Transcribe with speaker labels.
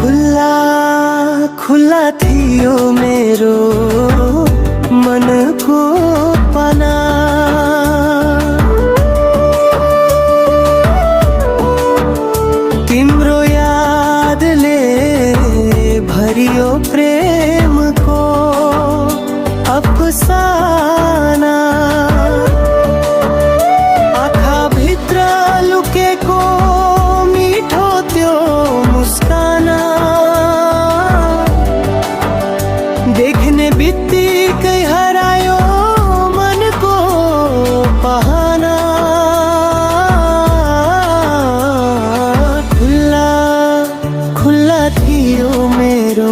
Speaker 1: खुला खुला थियो मेरो मनको पना। तिम्रो यादले भरियो प्रेमको अफसाना। आँखाभित्र लुकेको मिठो त्यो मुस्काना, देख्ने बित्तिकै हरायो मनको बहाना। खुला खुला थियो मेरो